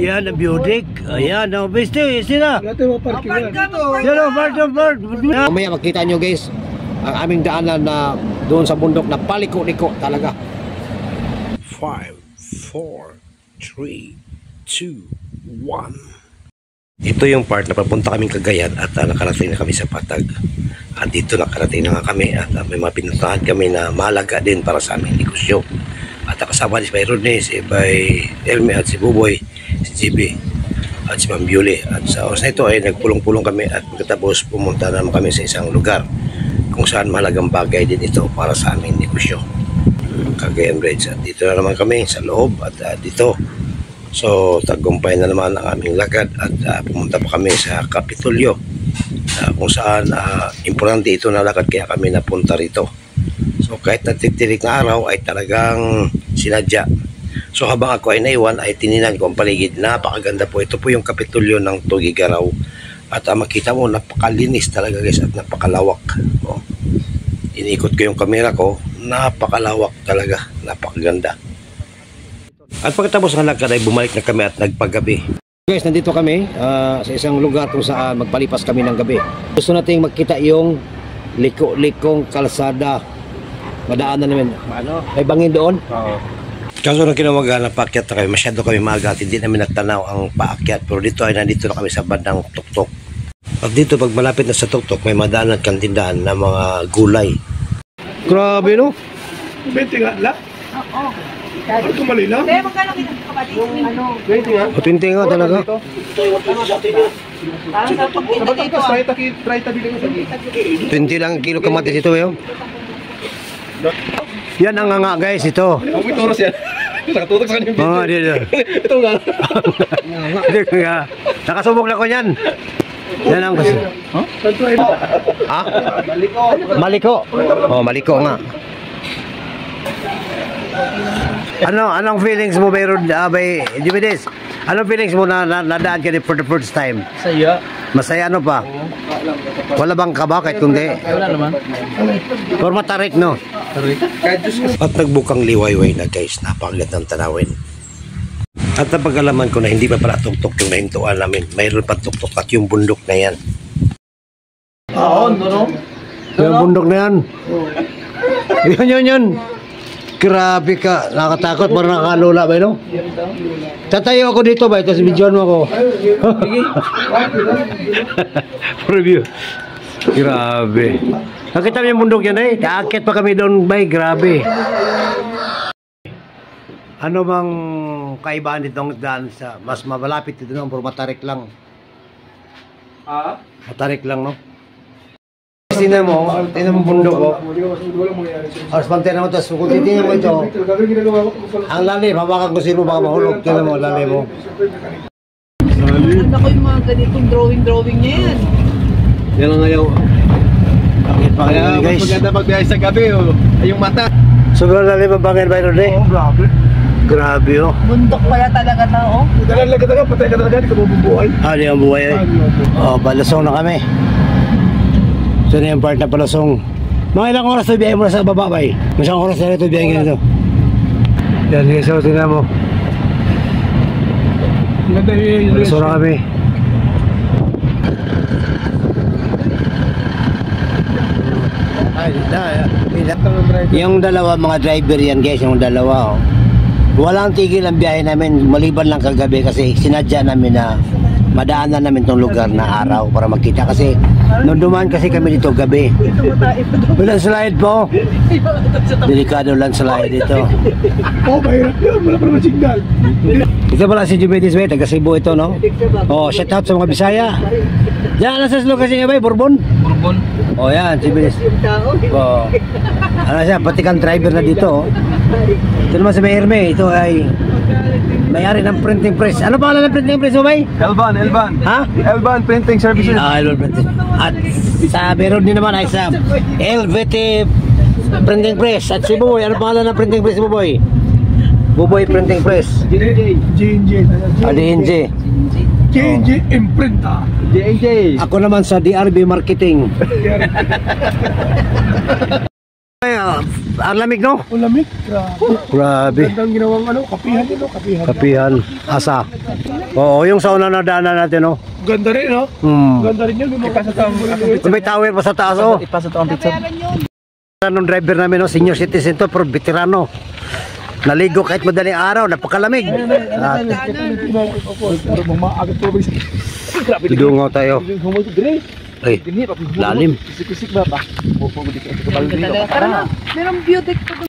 Yan ang beauty. Ayan, ang beste. Sila. Natin maparkingan. Yan, part. Mamaya makita nyo guys, ang aming daanan na doon sa bundok na paliko-liko talaga. 5, 4, 3, 2, 1. Ito yung part na papunta kaming Cagayan at nakarating na kami sa Patag. At dito nakarating na nga kami at may mga pinuntahan kami na mahalaga din para sa aming negosyo. At kasama si Bay Rodney, si Bay Elme at si Buboy, si JB at si Ma'am Beauty. At sa oras na ito ay nagpulong-pulong kami at pagkatapos pumunta naman kami sa isang lugar kung saan mahalagang bagay din ito para sa aming negosyo, Cagayan Bridge. At dito na naman kami sa loob at dito. So tagumpay na naman ang aming lakad at pumunta pa kami sa Kapitolyo kung saan importante ito na lakad kaya kami napunta rito. So kahit natitirik na araw ay talagang sinadya. So habang ako ay naiwan ay tininan ko ang paligid. Napakaganda po. Ito po yung Kapitolyo ng Tugigaraw. At makita mo napakalinis talaga guys at napakalawak. Inikot ko yung kamera ko. Napakalawak talaga. Napakaganda. At pagkatapos ng lakad ay bumalik na kami at nagpagabi. Guys, nandito kami sa isang lugar kung saan magpalipas kami ng gabi. Gusto nating makita yung liko-likong kalsada. Madaanan namin. Ano? May bangin doon? Oo. Kaso nung kinamaga na paakyat na kami, masyado kami maaga at hindi namin nagtanaw ang paakyat. Pero dito ay nandito na kami sa bandang tuktok. At dito pag malapit na sa tuktok, may madaanan kang tindahan na mga gulay. Grabe no? 20 nga lang? Oo. Ano kumali lang? Kaya magkano kita kapatid? Ano? 20 nga? Matinti nga talaga. Parang sa pagkita dito. Try tabi lang sa dito. 20 lang ang kilo kamatis ito yun. Yan ang nga guys ito. Ang may toros yan. Nakatutok sa kanyang Oo, dito. Ito nga. Dito nga. Nakasubok na ko yan. Yan ang gusto. Ha? Maliko. Oh, maliko nga. Anong feelings mo mayroon by Jubides? Anong feelings mo na nadaan ka for the first time? Saya. Masaya ano pa? Wala bang kaba kahit kundi? Wala naman. Or matarik no? At nagbukang liwayway na guys, napakagandang tanawin. At napag-alaman ko na hindi pa pala tuktok yung nahintuan namin. Mayroon pa tuktok at yung bundok na yan. Oo, no? Yung bundok na yan. Yun. Grabe ka, nakatakot, parang nakalula ba no? Tatayo ako dito ba? Tapos videoan mo ako. Review. Grabe. Nakita mo yung bundok yan eh. Kaakit pa kami doon ba? Grabe. Ano bang kaibahan ditong daan sa mas mabalapit dito no? Puro matarik lang. Matarik lang no? Tingnan mo bundok ko. Alas pantay naman ito. Kung titingnan mo ito, ang lalim, hawakan ko sino baka mahulog. Tingnan mo, lalim mo. Ano ko yung mga ganitong drawing niya yan. Yan ang ayaw. Kaya guys, maganda magbiyahe sa gabi, yung mata. sobrang lalim ang bangin by Rodney. Grabe. Grabe oh. Bundok pala talaga na oh. Talaga, patay ka talaga, hindi ka mabubuhay. Di ang buhay eh. Oh, balasong na kami. So na yung part na palasong. Mga ilang oras na biyahe mo na sa baba ba eh? Masyang oras na ito biyahe ganito. Yan guys, so tingnan mo. Balasong na kami. Yung dalawa mga driver yan guys, yung dalawa oh. Walang tigil ang biyahe namin maliban lang kagabi kasi sinadya namin na madaanan namin tong lugar na araw para magkita kasi nung dumaan kasi kami dito gabi. Walang slide po. Delikado lang slide dito. Mahirap yun, wala pa naman signal. Ito pala si Jubides Bay, taga Cebu ito no. Oh, shout out sa mga Bisaya. Yan, nasa location niya ba? Bourbon? Bourbon. Oh, yan, Jubides. Oh. Ano siya, pati kang driver na dito oh. Ito naman si Mayor May, ito ay may-ari ng printing press. Ano pangalan ng printing press mo ba? Elvan. Ha? Elvan Printing Services. Elvan Printing. At sa meron din naman ay sa LVT Printing Press. At si Buboy, ano pangalan ng printing press mo Buboy? Buboy Printing Press. JNJ. DNJ. JNJ Imprenta. JNJ. Ako naman sa DRB Marketing. Ay, ang lamig no? Ang lamig. Grabe. Grabe. Gandang ginawang kapihan yun, kapihan. Kapihan. Asa. Oo, yung sa una na daanan natin no. Ganda rin, no? Ganda rin yun. May tower pa sa taas oh. Ipasa to ang pizza. Anong driver namin no, senior citizen to, pero veterano. Naligo kahit madaling araw, napakalamig. At idungaw tayo. Ay, lalim. Tara na, merong view deck.